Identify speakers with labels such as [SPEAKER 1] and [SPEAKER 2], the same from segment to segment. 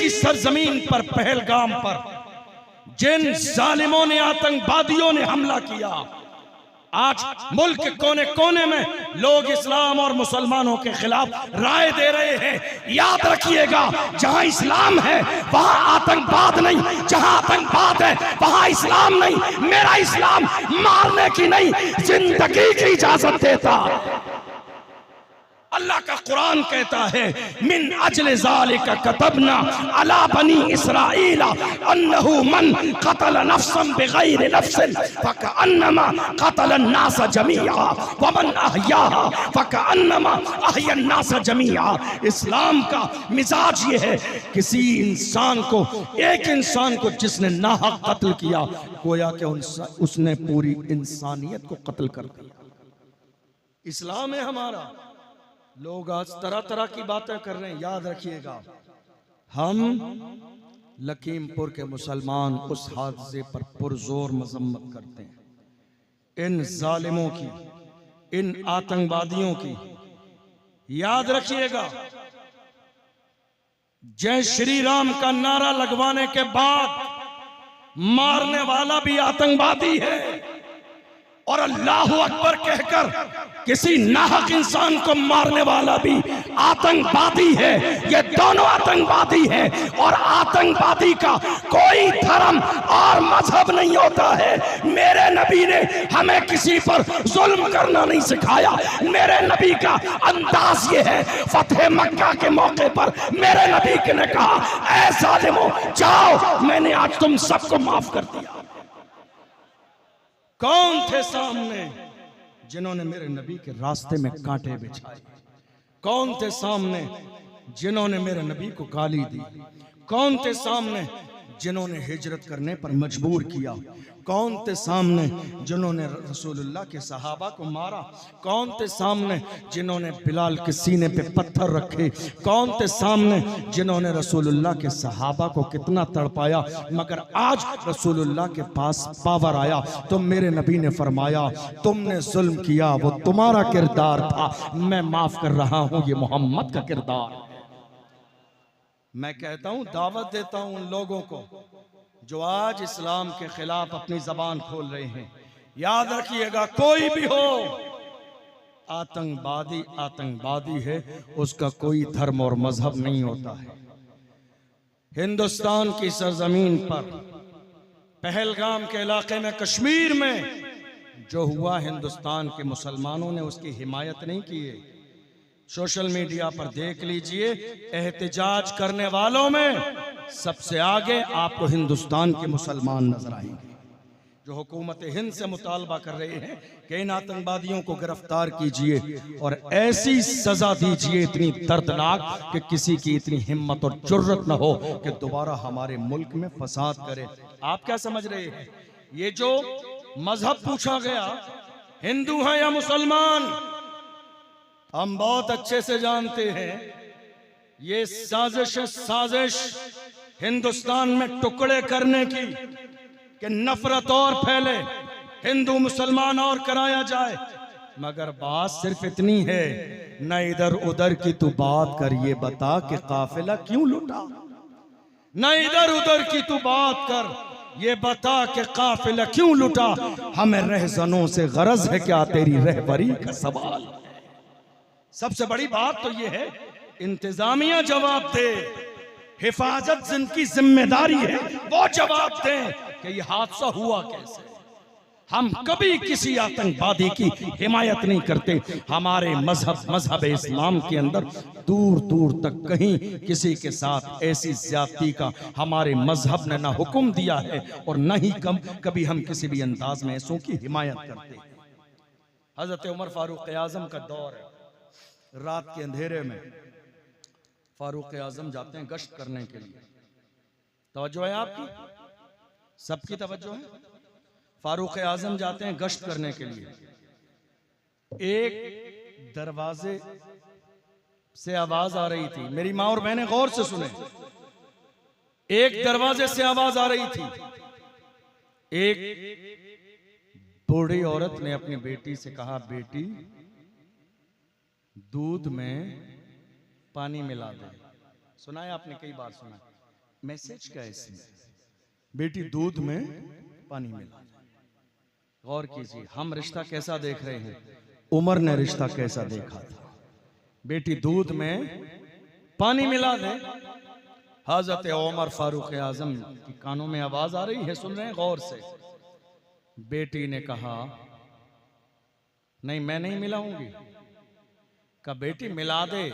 [SPEAKER 1] की सरजमीन पर पहलगाम पर जिन जालिमों ने, आतंकवादियों ने हमला किया, आज मुल्क के कोने कोने में लोग इस्लाम और मुसलमानों के खिलाफ राय दे रहे हैं। याद रखिएगा, जहां इस्लाम है वहां आतंकवाद नहीं, जहां आतंकवाद है वहां इस्लाम नहीं। मेरा इस्लाम मारने की नहीं, जिंदगी की इजाजत देता। अल्लाह का कुरान कहता है, मिन अजल ज़ालिका कतबना अला बनी इस्राईल अन्नहु मन क़तल नफ्सन बिग़ैरि नफ्सिन फ़कअन्नमा क़तल अन्नास जमीआ व मन अहयाहा फ़कअन्नमा अहया अन्नास जमीआ। इस्लाम का मिजाज ये है, किसी इंसान को, एक इंसान को जिसने नाहक कत्ल किया, गोया कि उसने पूरी इंसानियत को कत्ल कर दिया। इस्लाम है हमारा। लोग आज तरह तरह की बातें कर रहे हैं। याद रखिएगा, हम लखीमपुर के मुसलमान उस हादसे पर पुरजोर मजम्मत करते हैं, इन जालिमों की, इन आतंकवादियों की। याद रखिएगा, जय श्री राम का नारा लगवाने के बाद मारने वाला भी आतंकवादी है, और अल्लाहु अकबर कहकर किसी नाहक इंसान को मारने वाला भी आतंकवादी है। ये दोनों आतंकवादी हैं, और आतंकवादी का कोई धर्म और मजहब नहीं होता है। मेरे नबी ने हमें किसी पर जुल्म करना नहीं सिखाया। मेरे नबी का अंदाज ये है, फतेह मक्का के मौके पर मेरे नबी ने कहा, ऐ जालिमों जाओ, मैंने आज तुम सबको माफ कर दिया। कौन थे सामने जिन्होंने मेरे नबी के रास्ते में कांटे बिछाए? कौन थे सामने जिन्होंने मेरे नबी को गाली दी? कौन थे सामने जिन्होंने हिजरत करने पर मजबूर किया? कौन थे सामने जिन्होंने रसूलुल्लाह के सहाबा को मारा? कौन थे सामने जिन्होंने बिलाल के सीने पे पत्थर रखे? कौन थे सामने जिन्होंने रसूलुल्लाह के सहाबा को कितना तड़पाया? मगर आज रसूलुल्लाह के पास पावर आया तो मेरे नबी ने फरमाया, तुमने जुल्म किया, वो तुम्हारा किरदार था, मैं माफ कर रहा हूं, ये मोहम्मद का किरदार। मैं कहता हूं, दावत देता हूं उन लोगों को जो आज इस्लाम के खिलाफ अपनी जबान खोल रहे हैं। याद रखिएगा, कोई भी हो, आतंकवादी आतंकवादी है, उसका कोई धर्म और मजहब नहीं होता है। हिंदुस्तान की सरजमीन पर पहलगाम के इलाके में, कश्मीर में जो हुआ, हिंदुस्तान के मुसलमानों ने उसकी हिमायत नहीं की है। सोशल मीडिया पर देख लीजिए, एहतिजाज करने वालों में सबसे आगे आपको हिंदुस्तान के मुसलमान नजर आएंगे, जो हुकूमत हिंद से मुतालबा कर रहे हैं कि इन आतंकवादियों को गिरफ्तार कीजिए और ऐसी सजा दीजिए इतनी दर्दनाक कि किसी की इतनी हिम्मत और जुर्रत न हो कि दोबारा हमारे मुल्क में फसाद करे। आप क्या समझ रहे हैं? ये जो मजहब पूछा गया, हिंदू है या मुसलमान, हम बहुत अच्छे से जानते हैं ये साजिश हिंदुस्तान में टुकड़े करने की, कि नफरत और फैले, हिंदू मुसलमान और कराया जाए। मगर बात सिर्फ इतनी है, न इधर उधर की तू बात कर, ये बता कि काफिला क्यों लुटा। न इधर उधर की तू बात कर, ये बता कि काफिला क्यों लुटा। हमें रहजनों से गरज है क्या, तेरी रहबरी का सवाल। सबसे बड़ी बात तो ये है, इंतजामिया जवाब दे, हिफाजत जिनकी जिम्मेदारी है वो जवाब दें कि ये हादसा हुआ कैसे। हम कभी किसी आतंकवादी की हिमायत नहीं करते। हमारे मजहब इस्लाम के अंदर दूर दूर तक कहीं किसी के साथ ऐसी ज्यादती का हमारे मजहब ने ना हुक्म दिया है, और न ही कभी हम किसी भी अंदाज में ऐसों की हिमायत करते। हजरत उमर फारूक आजम का दौर है, रात के अंधेरे में फारूक आजम जाते हैं गश्त करने के लिए। तवज्जो है आपकी? सबकी तवज्जो है? फारूक आजम जाते हैं गश्त करने के लिए। एक दरवाजे से आवाज आ रही थी, मेरी माँ और बहनें गौर से सुने, एक दरवाजे से आवाज आ रही थी। एक बूढ़ी औरत ने अपनी बेटी से कहा, बेटी दूध में पानी मिला दे। सुना है आपने, कई बार सुना। मैसेज क्या है इसमें? बेटी दूध में पानी मिला। गौर कीजिए, हम रिश्ता कैसा देख रहे हैं, उमर ने रिश्ता कैसा देखा था। बेटी दूध में पानी मिला दे। हजरत उमर फारूक आजम की कानों में आवाज आ रही है, सुन रहे हैं गौर से। बेटी ने कहा नहीं, मैं नहीं मिलाऊंगी। का बेटी मिला दे,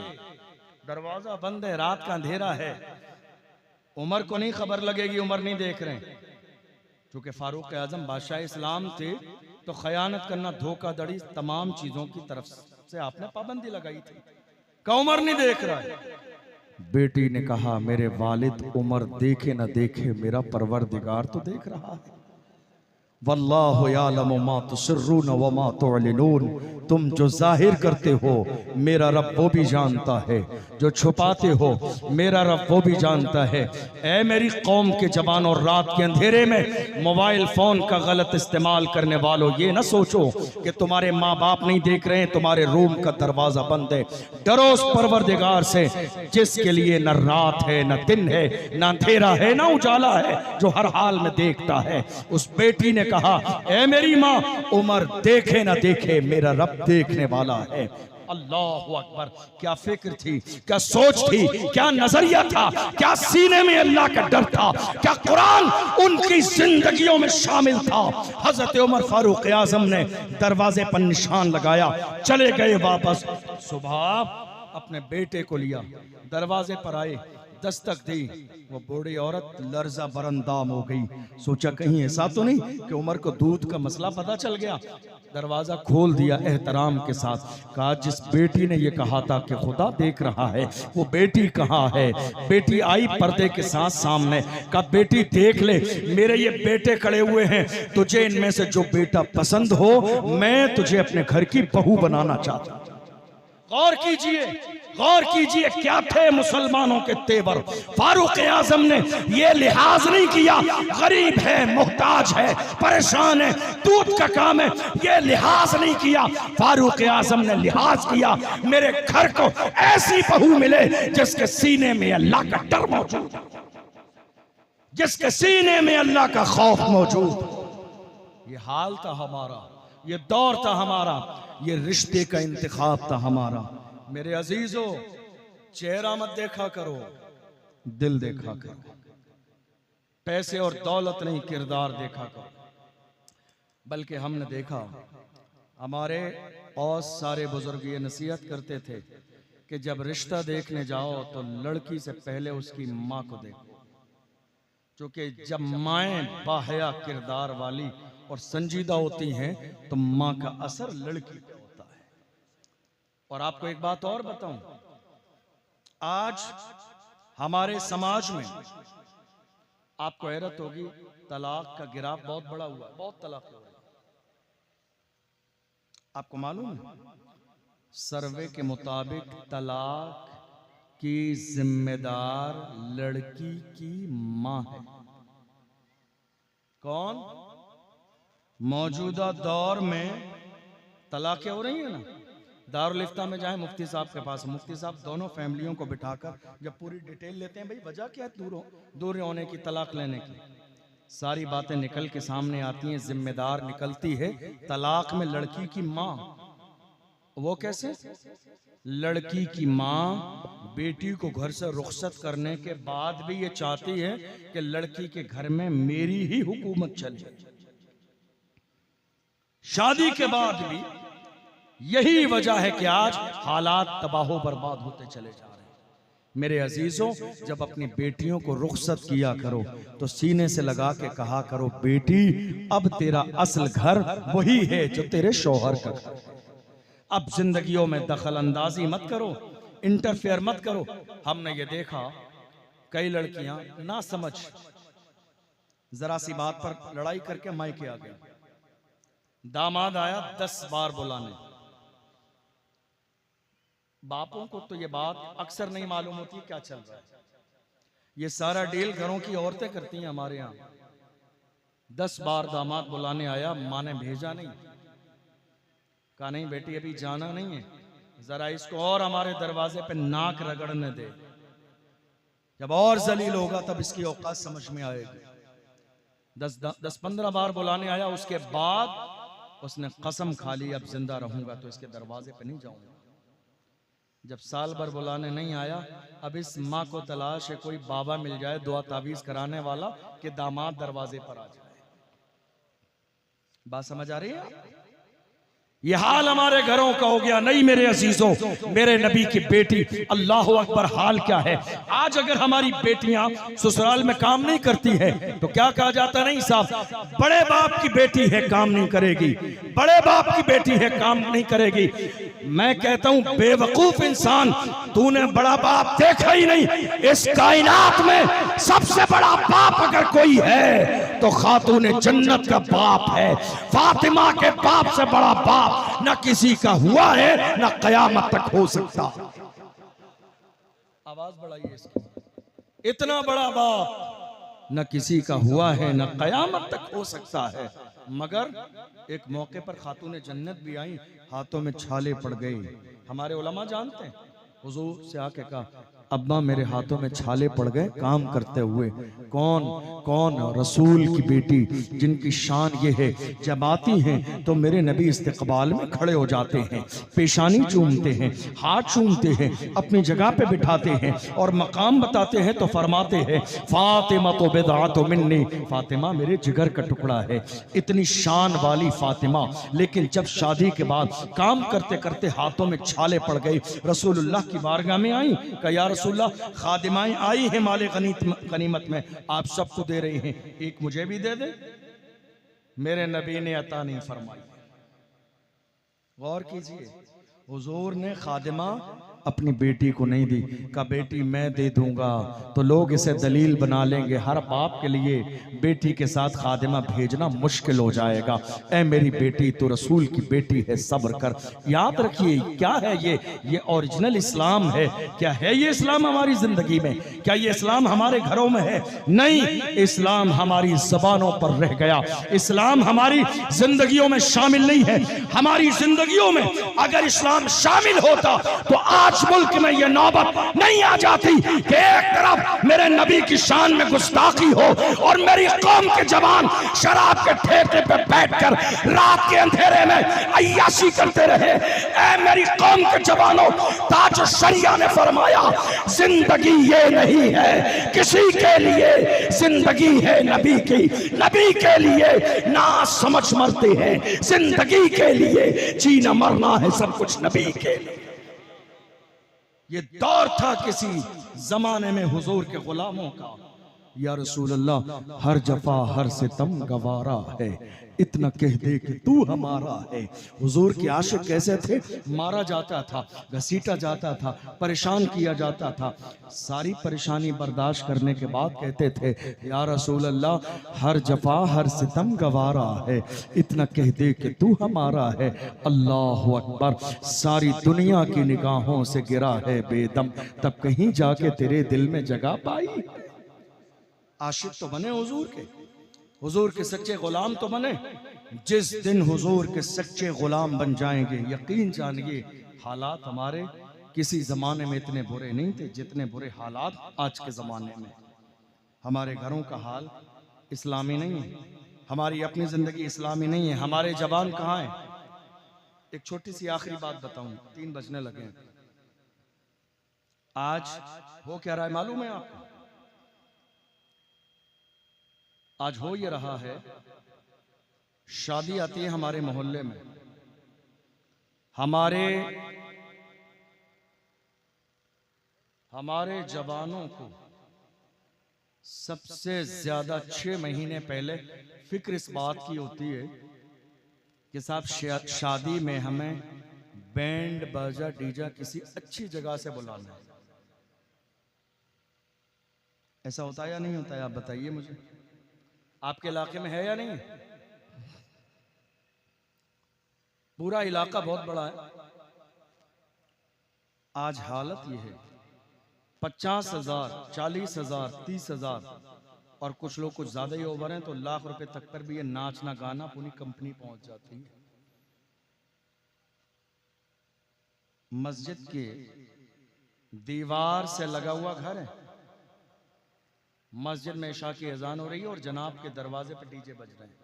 [SPEAKER 1] दरवाजा बंद है, रात का अंधेरा है, उमर को नहीं खबर लगेगी, उमर नहीं देख रहे हैं। क्योंकि फारूक आजम बादशाह इस्लाम थे, तो खयानत करना, धोखाधड़ी, तमाम चीजों की तरफ से आपने पाबंदी लगाई थी। का उमर नहीं देख रहा है। बेटी ने कहा मेरे वालिद उमर देखे न देखे, मेरा परवरदिगार तो देख रहा है। वल्लाहु यालमु मा तुसिर्रून व मा तुअलिनून, तुम जो जाहिर करते हो मेरा रब वो भी जानता है, जो छुपाते हो मेरा रब वो भी जानता है। ऐ मेरी कौम के जवान, और रात के अंधेरे में मोबाइल फोन का गलत इस्तेमाल करने वालों, ये ना सोचो कि तुम्हारे माँ बाप नहीं देख रहे हैं, तुम्हारे रूम का दरवाजा बंद है। डरो उस परवरदिगार से जिसके लिए न रात है न दिन है, न अंधेरा है न उजाला है, जो हर हाल में देखता है। उस बेटी ने कहा ऐ मेरी माँ, उमर देखे ना देखे, मेरा रब देखने वाला है। अल्लाहु अकबर। क्या फिक्र थी, क्या सोच थी, क्या नजरिया था, क्या सीने में अल्लाह का डर था, क्या कुरान उनकी जिंदगियों में शामिल था। हजरत उमर फारूक आजम ने दरवाजे पर निशान लगाया, चले गए वापस। सुबह अपने बेटे को लिया, दरवाजे पर आए, दस्तक दी। वो बूढ़ी औरत लर्जा बरंदाम हो गई। सोचा कहीं ऐसा तो नहीं कि उमर को दूध का मसला पता चल गया। दरवाजा खोल दिया एहतराम के साथ। कहा जिस बेटी ने ये कहा था कि खुदा देख रहा है, वो बेटी कहाँ है? बेटी आई पर्दे के साथ सामने। कहा बेटी देख ले, मेरे ये बेटे खड़े हुए हैं, तुझे इनमें से जो बेटा पसंद हो मैं तुझे अपने घर की बहू बनाना चाहता हूं। गौर कीजिए, गौर कीजिए, क्या थे मुसलमानों के तेवर। फारूक आजम ने यह लिहाज नहीं किया गरीब है, मोहताज है, परेशान है, दूध का काम है, यह लिहाज नहीं किया। फारूक आजम ने लिहाज किया मेरे घर को ऐसी बहू मिले जिसके सीने में अल्लाह का डर मौजूद, जिसके सीने में अल्लाह का खौफ मौजूद। ये हाल था हमारा, ये दौर था हमारा, ये रिश्ते का इंतखाब था हमारा। मेरे अजीजों, चेहरा मत देखा करो, दिल देखा करो। पैसे और दौलत नहीं, किरदार देखा करो। बल्कि हमने देखा, हमारे बहुत सारे बुजुर्ग ये नसीहत करते थे कि जब रिश्ता देखने जाओ तो लड़की से पहले उसकी माँ को देखो, क्योंकि जब माएँ बाहया किरदार वाली और संजीदा होती हैं तो माँ का असर लड़की पे होता है। और आपको एक बात और बताऊं, आज हमारे समाज में आपको हैरत होगी, तलाक का गिराफ बहुत बड़ा हुआ है, बहुत तलाक हो रही है। आपको मालूम है, सर्वे के मुताबिक तलाक की जिम्मेदार लड़की की माँ है। कौन? मौजूदा दौर में तलाक़ें हो रही है ना, दारुल इफ्ता में जाए मुफ्ती साहब के पास, मुफ्ती साहब दोनों फैमिलियों को बिठाकर जब पूरी डिटेल लेते हैं, भाई वजह क्या है दूर होने की, तलाक लेने की, सारी बातें निकल के सामने आती हैं। जिम्मेदार निकलती है तलाक में लड़की की माँ। वो कैसे? लड़की की माँ बेटी को घर से रुखसत करने के बाद भी ये चाहती है कि लड़की के घर में मेरी ही हुकूमत चले। शादी के बाद भी यही वजह है कि आज हालात तबाहो बर्बाद होते चले जा रहे हैं। मेरे अजीजों, जब अपनी बेटियों को रुखसत किया करो तो सीने से लगा के कहा करो, बेटी अब तेरा असल घर वही है जो तेरे शौहर का घर है। अब जिंदगियों में दखल अंदाजी मत करो, इंटरफेयर मत करो। हमने ये देखा, कई लड़कियां ना समझ जरा सी बात पर लड़ाई करके मायके आ गई। दामाद आया 10 बार बुलाने। बापों को तो ये बात अक्सर नहीं मालूम होती क्या चल रहा है। ये सारा डील घरों की औरतें करती हैं हमारे यहाँ। 10 बार दामाद बुलाने आया, माँ ने भेजा नहीं। कहा नहीं बेटी अभी जाना नहीं है, जरा इसको और हमारे दरवाजे पे नाक रगड़ने दे। जब और जलील होगा तब इसकी औकात समझ में आएगी। 10-15 बार बुलाने आया, उसके बाद उसने कसम खा ली अब जिंदा रहूंगा तो इसके दरवाजे पे नहीं जाऊंगा। जब साल भर बुलाने नहीं आया, अब इस माँ को तलाश है कोई बाबा मिल जाए दुआ तावीज कराने वाला कि दामाद दरवाजे पर आ जाए। बात समझ आ रही है? ये हाल हमारे घरों का हो गया नहीं मेरे अजीजों, मेरे नबी की बेटी, अल्लाह अकबर, हाल क्या है आज। अगर हमारी बेटियां ससुराल में काम नहीं करती है तो क्या कहा जाता? नहीं साहब, बड़े बाप की बेटी है काम नहीं करेगी, बड़े बाप की बेटी है काम नहीं करेगी। मैं कहता हूं बेवकूफ इंसान, तूने बड़ा बाप देखा ही नहीं। इस कायनात में सबसे बड़ा बाप अगर कोई है तो खातून जन्नत का बाप है। फातिमा के बाप से बड़ा बाप न किसी का हुआ है न कयामत तक हो सकता। आवाज बढ़ाइए इसकी। इतना बड़ा बाप न किसी का हुआ है न कयामत तक हो सकता है। मगर एक मौके पर खातून जन्नत भी आई, हाथों में छाले पड़ गए। हमारे उलमा जानते हैं, हुजूर से आके कहा अब्बा मेरे हाथों में छाले पड़ गए काम करते हुए। कौन? कौन? रसूल की बेटी, जिनकी शान ये है जब आती हैं तो मेरे नबी इस्तकबाल में खड़े हो जाते हैं, पेशानी चूमते हैं, हाथ चूमते हैं, अपनी जगह पे बिठाते हैं और मकाम बताते हैं तो फरमाते हैं फातिमा तो बिदअतु मिन्नी, फातिमा मेरे जिगर का टुकड़ा है। इतनी शान वाली फातिमा, लेकिन जब शादी के बाद काम करते करते हाथों में छाले पड़ गए, रसूलुल्लाह की बारगाह में आई, कहा या रसूलल्लाह खादिमाएं आई हैं माले गनीमत में, आप सबको दे रही हैं, एक मुझे भी दे दे। मेरे नबी ने अता नहीं फरमाई। गौर कीजिए, हुजूर ने खादिमा अपनी बेटी को नहीं दी, का बेटी मैं दे दूंगा तो लोग इसे दलील बना लेंगे, हर बाप के लिए बेटी के साथ खादिमा भेजना मुश्किल हो जाएगा। ऐ मेरी बेटी तो रसूल की बेटी है, सब्र कर। याद रखिए क्या है ये ओरिजिनल इस्लाम है। क्या है ये इस्लाम हमारी जिंदगी में? क्या ये इस्लाम हमारे घरों में है? नहीं, इस्लाम हमारी जबानों पर रह गया, इस्लाम हमारी जिंदगियों में शामिल नहीं है। हमारी जिंदगियों में अगर इस्लाम शामिल होता तो आज मुल्क में यह नौबत नहीं आ जाती कि एक तरफ मेरे नबी की शान में गुस्ताखी हो और मेरी कौम के जवान शराब के ठेके पे बैठकर रात के अंधेरे में अय्याशी करते रहे। ऐ मेरी कौम के जवानों, ताज शरिया ने फरमाया जिंदगी ये नहीं है किसी के लिए, जिंदगी है नबी की, नबी के लिए ना समझ मरते हैं, जिंदगी के लिए जीना मरना है सब कुछ नबी के लिए। ये दौर था किसी जमाने में हुजूर के गुलामों का। या रसूल अल्लाह हर जफा हर सितम गवारा है, इतना कह दे कि तू हमारा है। हुजूर के आशिक कैसे थे? मारा जाता था, घसीटा जाता था, परेशान किया जाता था, सारी परेशानी बर्दाश्त करने के बाद कहते थे या रसूल अल्लाह हर जफा हर सितम गवारा है, इतना कह दे कि तू हमारा है। अल्लाह अकबर, सारी दुनिया की निगाहों से गिरा है बेदम, तब कहीं जाके तेरे दिल में जगह पाई। आशिक तो बने हुजूर के, हुजूर के सच्चे गुलाम तो बने। जिस दिन हुजूर के सच्चे गुलाम बन जाएंगे, यकीन जानिए हालात हमारे किसी जमाने में इतने बुरे नहीं थे जितने बुरे हालात आज के जमाने में। हमारे घरों का हाल इस्लामी नहीं है, हमारी अपनी जिंदगी इस्लामी नहीं है। हमारे जवान कहाँ हैं? एक छोटी सी आखिरी बात बताऊं, 3 बजने लगे। आज हो क्या रहा है मालूम है आपको? आज हो ये रहा है, शादी आती है हमारे मोहल्ले में, हमारे जवानों को सबसे ज्यादा 6 महीने पहले फिक्र इस बात की होती है कि साहब शादी में हमें बैंड बाजा डीजा किसी अच्छी जगह से बुलाना है। ऐसा होता है या नहीं होता है? आप बताइए मुझे, आपके इलाके में है या नहीं? पूरा इलाका बहुत बड़ा है। आज हालत ये है 50,000, 40,000, 30,000 और कुछ लोग कुछ ज्यादा ही ओवर हैं तो लाख रुपए तक पर भी ये नाचना गाना पूरी कंपनी पहुंच जाती है। मस्जिद के दीवार से लगा हुआ घर है, मस्जिद में इशा की अजान हो रही है और जनाब के दरवाजे पर डीजे बज रहे हैं।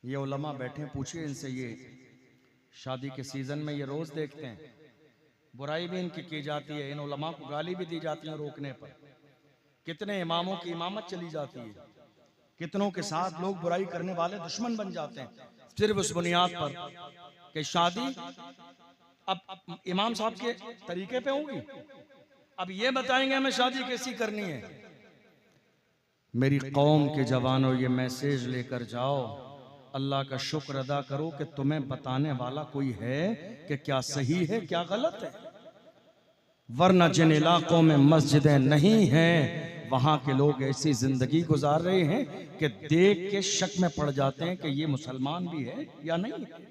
[SPEAKER 1] ये उलमा बैठे, पूछिए इनसे, ये शादी के सीजन में ये रोज देखते हैं, बुराई भी इनकी की जाती है, इन उलमा को गाली भी दी जाती है रोकने पर। कितने इमामों की इमामत चली जाती है, कितनों के साथ लोग बुराई करने वाले दुश्मन बन जाते हैं सिर्फ उस बुनियाद पर कि शादी अब इमाम साहब के तरीके पे होगी। अब ये बताएंगे हमें शादी कैसी करनी है। मेरी कौम के जवानों, ये मैसेज लेकर जाओ, अल्लाह का शुक्र अदा करो कि तुम्हें बताने वाला कोई है कि क्या सही है क्या गलत है। वरना जिन इलाकों में मस्जिदें नहीं हैं वहां के लोग ऐसी जिंदगी गुजार रहे हैं कि देख के शक में पड़ जाते हैं कि ये मुसलमान भी है या नहीं है।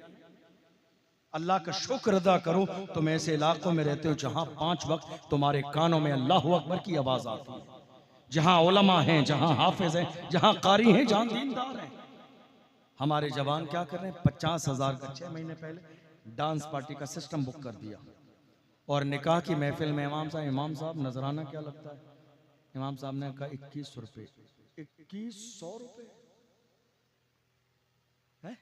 [SPEAKER 1] अल्लाह का शुक्र अदा करो तुम ऐसे इलाकों में रहते हो जहां 5 वक्त तुम्हारे कानों में अल्लाह अकबर की आवाज आती है, जहां उलमा हैं, जहां हाफिज हैं, जहां कारी हैं, जहां दीनदार हैं। हमारे जवान क्या कर रहे हैं, 50,000 का 6 महीने पहले डांस पार्टी का सिस्टम बुक कर दिया और निकाह की महफिल में इमाम साहब नजराना क्या लगता है? इमाम साहब ने कहा 2100 रुपए। 2100 रुपए है?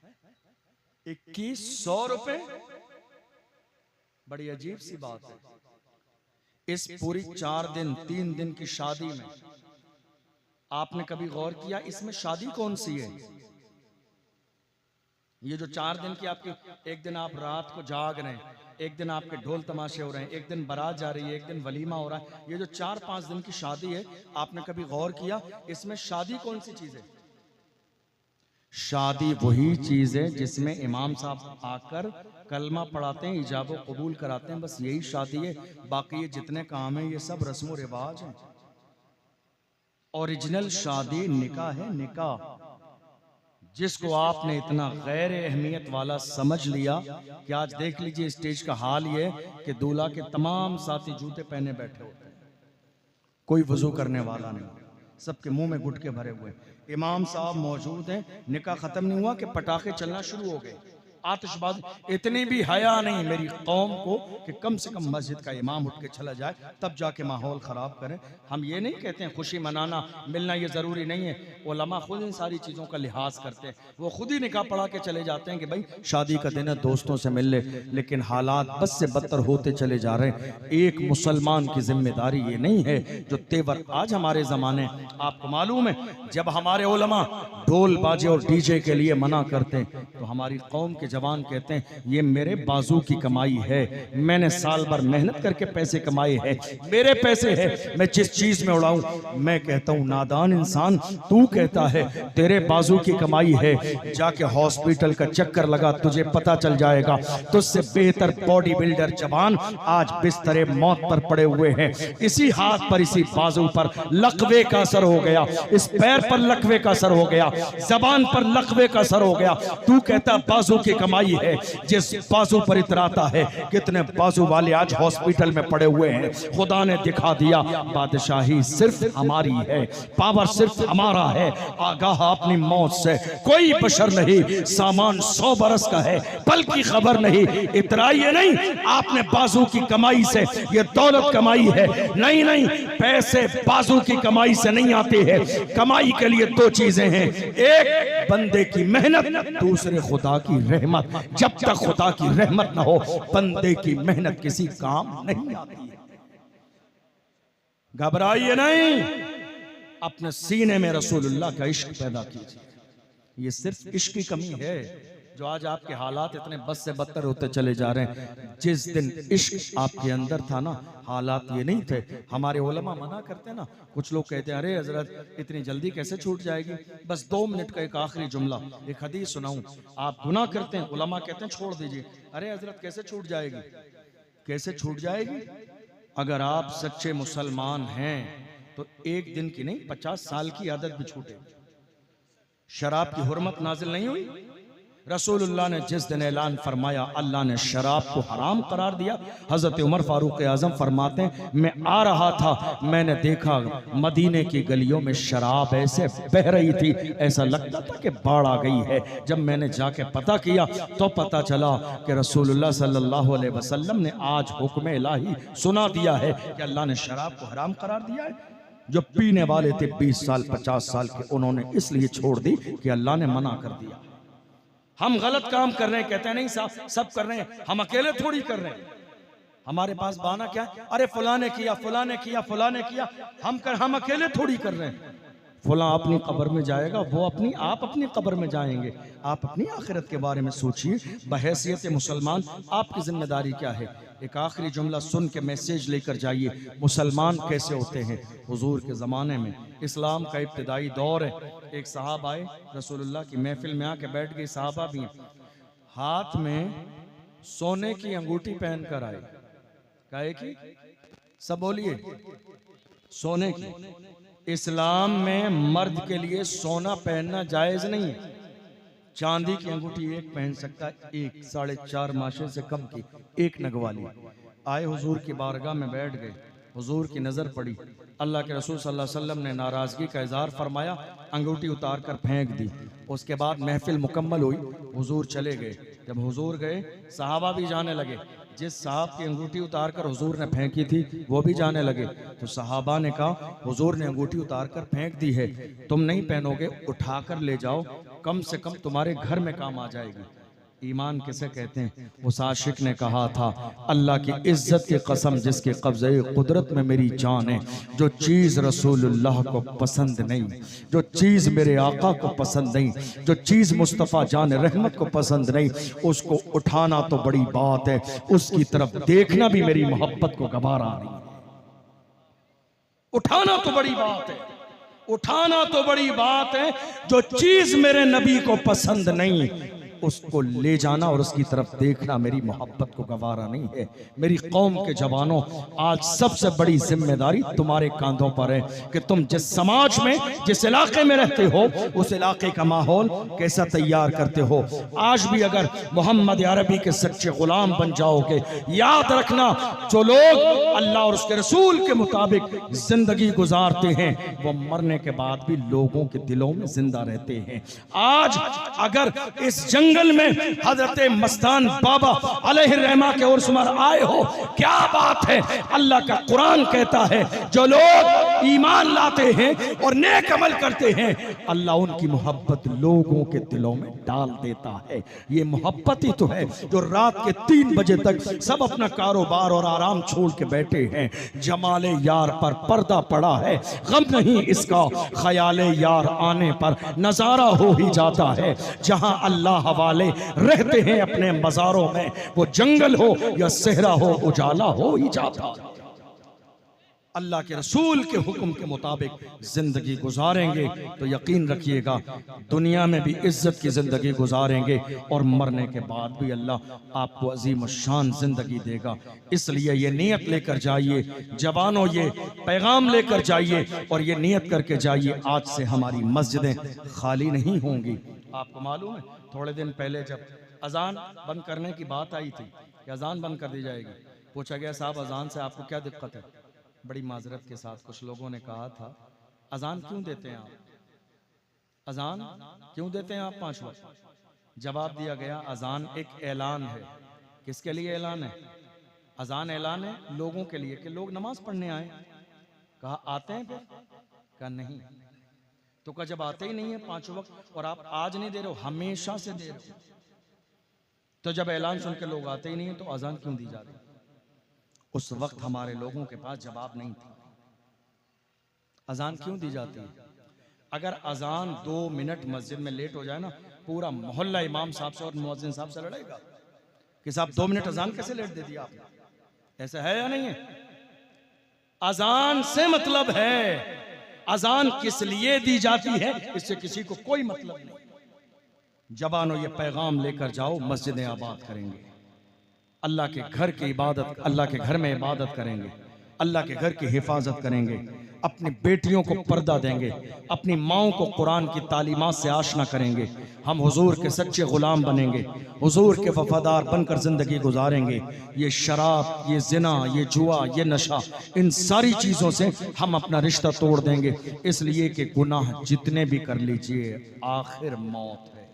[SPEAKER 1] 2100 रुपए, बड़ी अजीब सी बात है। इस पूरी 4 दिन 3 दिन की शादी में आपने कभी गौर किया इसमें शादी कौन सी है? ये जो 4 दिन की आपकी, एक दिन आप रात को जाग रहे हैं, एक दिन आपके ढोल तमाशे हो रहे हैं, एक दिन बारात जा रही है, एक दिन वलीमा हो रहा है, ये जो 4-5 दिन की शादी है, आपने कभी गौर किया इसमें शादी कौन सी चीज है? शादी वही चीज है जिसमें इमाम साहब आकर कलमा पढ़ाते हैं, इजाब कबूल कराते हैं, बस यही शादी है। बाकी ये जितने काम है ये सब रस्म व रिवाज है। ओरिजिनल शादी निकाह है, निकाह, जिसको आपने इतना गैर अहमियत वाला समझ लिया कि आज देख लीजिए स्टेज का हाल ये कि दूल्हा के तमाम साथी जूते पहने बैठे होते हैं, कोई वजू करने वाला नहीं, सबके मुंह में गुटके भरे हुए। इमाम साहब मौजूद हैं, निकाह खत्म नहीं हुआ कि पटाखे चलना शुरू हो गए, आतिशबाजी। इतनी भी हया नहीं मेरी कौम को कि कम से कम मस्जिद का इमाम उठ के चला जाए तब जाके माहौल ख़राब करें। हम ये नहीं कहते हैं खुशी मनाना मिलना ये ज़रूरी नहीं है, उलमा खुद इन सारी चीज़ों का लिहाज करते हैं, वो खुद ही निकाह पढ़ा के चले जाते हैं कि भाई शादी का दिन है दोस्तों से मिल ले, लेकिन हालात बस से बदतर होते चले जा रहे हैं। एक मुसलमान की जिम्मेदारी ये नहीं है जो तेवर आज हमारे ज़माने, आपको मालूम है जब हमारे उलमा ढोल बाजे और डीजे के लिए मना करते हैं तो हमारी कौम के जवान कहते हैं ये मेरे बाजू की कमाई है, मैंने साल भर मेहनत करके पैसे कमाए हैं, मेरे पैसे हैं, मैं जिस चीज में उड़ाऊं। मैं कहता हूं नादान इंसान, तू कहता है तेरे बाजू की कमाई है, जाके हॉस्पिटल का चक्कर लगा तुझे पता चल जाएगा। तुझसे बेहतर बॉडी बिल्डर जवान आज बिस्तरे मौत पर पड़े हुए हैं, इसी हाथ पर इसी बाजू पर लकवे का असर हो गया, इस पैर पर लकवे का असर हो गया, जबान पर लकवे का असर हो गया। तू कहता बाजू की कमाई है, जिस बाजू पर इतराता है। कितने बाजू वाले आज हॉस्पिटल में पड़े हुए हैं। खुदा ने दिखा दिया बादशाही सिर्फ हमारी है, पावर सिर्फ हमारा है, आगाह अपनी मौत से कोई बशर नहीं, सामान 100 बरस का है पल की खबर नहीं। इतराइए नहीं, आपने बाजू की कमाई से ये दौलत कमाई है, नहीं नहीं, पैसे बाजू की कमाई से नहीं आते हैं। कमाई के लिए 2 चीजें हैं, एक बंदे की मेहनत, दूसरे खुदा की रहमत। जब तक खुदा की रहमत ना हो बंदे की मेहनत किसी काम नहीं आती है। घबराइए नहीं, अपने सीने में रसूलुल्लाह का इश्क पैदा कीजिए। ये सिर्फ इश्क की कमी है जो आज आपके हालात इतने बद से बदतर होते चले जा रहे हैं। जिस दिन इश्क आपके अंदर था ना, हालात ये नहीं थे। हमारे उलमा मना करते हैं ना, कुछ लोग कहते हैं अरे हजरत इतनी जल्दी कैसे छूट जाएगी। बस 2 मिनट का एक आखिरी जुमला, एक हदीस सुनाऊं। आप गुनाह करते हैं, उलमा कहते हैं छोड़ दीजिए। अरे हजरत कैसे छूट जाएगी, कैसे छूट जाएगी? अगर आप सच्चे मुसलमान हैं तो 1 दिन की नहीं 50 साल की आदत भी छूटे। शराब की हुर्मत नाजिल नहीं हुई, रसूलुल्लाह ने जिस दिन ऐलान फरमाया अल्लाह ने शराब को हराम करार दिया। हजरत उमर फारूक आजम फरमाते हैं मैं आ रहा था, मैंने देखा मदीने की गलियों में शराब ऐसे बह रही थी, ऐसा लगता था कि बाढ़ आ गई है। जब मैंने जाके पता किया तो पता चला कि रसूलुल्लाह सल्लल्लाहु अलैहि वसल्लम ने आज हुक्म इलाही सुना दिया है कि अल्लाह ने शराब को हराम करार दिया है। जो पीने वाले थे 20 साल 50 साल के, उन्होंने इसलिए छोड़ दी कि अल्लाह ने मना कर दिया। हम गलत काम कर रहे हैं, कहते हैं नहीं साहब सब कर रहे हैं, हम अकेले थोड़ी कर रहे हैं। हमारे पास बहाना क्या है, अरे फलां ने किया, फलां ने किया, फलां ने किया, हम अकेले थोड़ी कर रहे हैं। फलां अपनी कब्र में जाएगा, वो आप अपनी कब्र में जाएंगे। आप अपनी आखिरत के बारे में सोचिए। बहैसियत मुसलमान आपकी जिम्मेदारी क्या है? एक आखिरी जुमला सुन के मैसेज लेकर जाइए। मुसलमान कैसे होते हैं? हुजूर के ज़माने में इस्लाम का इब्तिदाई दौर है। एक साहब आए, रसूलुल्लाह की महफिल में आके बैठ गए, साहबा भी हैं, हाथ में सोने की अंगूठी पहन कर आए। काहे की? सब बोलिए, सोने की। इस्लाम में मर्द के लिए सोना पहनना जायज नहीं है। चांदी की अंगूठी एक पहन सकता है, एक 4.5 माशे से कम की, एक नगवाली। आए हुजूर की बारगाह में बैठ गए, हुजूर की नजर पड़ी, अल्लाह के रसूल सल्लल्लाहु अलैहि वसल्लम ने नाराजगी का इजहार फरमाया, अंगूठी उतार कर फेंक दी। उसके बाद महफिल मुकम्मल हुई, हुजूर चले गए। जब हुजूर गए, सहाबा भी जाने लगे। जिस साहब की अंगूठी उतार कर हुजूर ने फेंकी थी वो भी जाने लगे। तो सहाबा ने कहा, हुजूर ने अंगूठी उतार कर फेंक दी है, तुम नहीं पहनोगे, उठा कर ले जाओ, कम से कम तुम्हारे घर में काम आ जाएगी। ईमान किसे कहते हैं? उस आशिक ने कहा था, अल्लाह की इज्जत की कसम जिसके कब्ज़े कुदरत में मेरी जान है, जो चीज़ रसूलुल्लाह को पसंद नहीं, जो चीज़ मेरे आका को पसंद नहीं, जो चीज़ मुस्तफ़ा जान रहमत को पसंद नहीं, उसको उठाना तो बड़ी बात है, उसकी तरफ देखना भी मेरी मोहब्बत को गवारा नहीं। उठाना तो बड़ी बात है, उठाना तो बड़ी बात है, जो चीज़ मेरे नबी को पसंद नहीं उसको ले जाना और उसकी तरफ देखना मेरी मोहब्बत को गवारा नहीं है। मेरी कौम के जवानों, आज सबसे बड़ी जिम्मेदारी तुम्हारे कांधों पर है कि तुम जिस समाज में, जिस इलाके में रहते हो, उस इलाके का माहौल कैसा तैयार करते हो। आज भी अगर मोहम्मद अरबी के सच्चे गुलाम बन जाओगे, याद रखना, जो लोग अल्लाह और उसके रसूल के मुताबिक जिंदगी गुजारते हैं, वो मरने के बाद भी लोगों के दिलों में जिंदा रहते हैं। आज अगर इस जंगल में हजरत मस्तान बाबा अलैहिर्रहमा के उर्स में आए हो, क्या बात है। अल्लाह का कुरान कहता है, जो लोग ईमान लाते हैं और नेक अमल करते हैं, अल्लाह उनकी मोहब्बत लोगों के दिलों में डाल देता है। ये मोहब्बत ही तो है जो रात के 3 बजे तक सब अपना कारोबार और आराम छोड़ के बैठे हैं। जमाले यार पर पर्दा पड़ा है, गम नहीं इसका, ख्याले यार आने पर नजारा हो ही जाता है। जहां अल्लाह वाले रहते हैं अपने मज़ारों में, वो जंगल हो या सहरा हो, उजाला हो ही जाता। अल्लाह के रसूल के हुक्म के मुताबिक जिंदगी गुजारेंगे तो यकीन रखिएगा दुनिया में भी इज्जत की जिंदगी गुजारेंगे और मरने के बाद भी अल्लाह आपको अजीम शान जिंदगी देगा। इसलिए ये नियत लेकर जाइए जवानों, ये पैगाम लेकर जाइए और ये नियत करके जाइए, आज से हमारी मस्जिदें खाली नहीं होंगी। आपको मालूम है, थोड़े दिन पहले जब अजान बंद करने की बात आई थी कि अजान बंद कर दी जाएगी, पूछा गया साहब अजान से आपको क्या दिक्कत है? बड़ी माजरत के साथ कुछ लोगों ने कहा था, अजान क्यों देते हैं आप, अजान क्यों देते हैं आप 5 वक्त? जवाब दिया गया, अजान एक ऐलान है। किसके लिए ऐलान है? अजान ऐलान है लोगों के लिए कि लोग नमाज पढ़ने आए। कहा आते हैं फिर? कहा नहीं। तो कहा जब आते ही नहीं है 5 वक्त और आप आज नहीं दे रहे हो, हमेशा से दे रहे हो, तो जब ऐलान सुन के लोग आते ही नहीं है तो अजान क्यों दी जा रही? उस वक्त हमारे लोगों के पास जवाब नहीं था। अजान क्यों दी जाती है? अगर अजान 2 मिनट मस्जिद में लेट हो जाए ना, पूरा मोहल्ला इमाम साहब से और मुअज्जिन साहब से लड़ेगा कि साहब 2 मिनट अजान कैसे लेट दे दिया आपने। ऐसा है या नहीं है? अजान से मतलब है, अजान किस लिए दी जाती है इससे किसी को कोई मतलब नहीं। जवानों, ये पैगाम लेकर जाओ, मस्जिदें आबाद करेंगे, अल्लाह के घर की इबादत, अल्लाह के घर में इबादत करेंगे, अल्लाह के घर की हिफाजत करेंगे, अपनी बेटियों को पर्दा देंगे, अपनी माओं को कुरान की तालीमात से आशना करेंगे। हम हुजूर के सच्चे गुलाम बनेंगे, हुजूर के वफादार बनकर जिंदगी गुजारेंगे। ये शराब, ये जिना, ये जुआ, ये नशा, इन सारी चीज़ों से हम अपना रिश्ता तोड़ देंगे। इसलिए कि गुनाह जितने भी कर लीजिए, आखिर मौत है।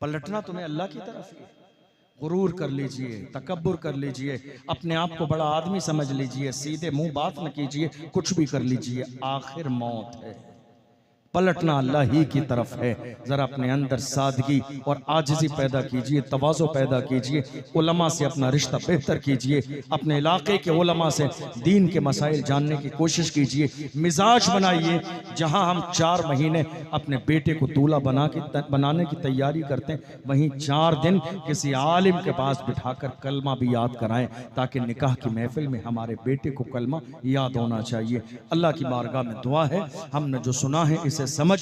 [SPEAKER 1] पलटना तुम्हें अल्लाह की तरफ है। गुरूर कर लीजिए, तकब्बुर कर लीजिए, अपने आप को बड़ा आदमी समझ लीजिए, सीधे मुंह बात न कीजिए, कुछ भी कर लीजिए, आखिर मौत है, पलटना अल्लाह ही की तरफ है। ज़रा अपने अंदर सादगी और आजिज़ी पैदा कीजिए, तवाज़ो पैदा कीजिए, उलमा से अपना रिश्ता बेहतर कीजिए, अपने इलाके के उलमा से दीन के मसाइल जानने की कोशिश कीजिए, मिजाज बनाइए। जहां हम 4 महीने अपने बेटे को दूल्हा बनाने की तैयारी करते हैं, वहीं 4 दिन किसी आलिम के पास बिठाकर कलमा भी याद कराएं, ताकि निकाह की महफिल में हमारे बेटे को कलमा याद होना चाहिए। अल्लाह की बारगाह में दुआ है, हमने जो सुना है इसे समझ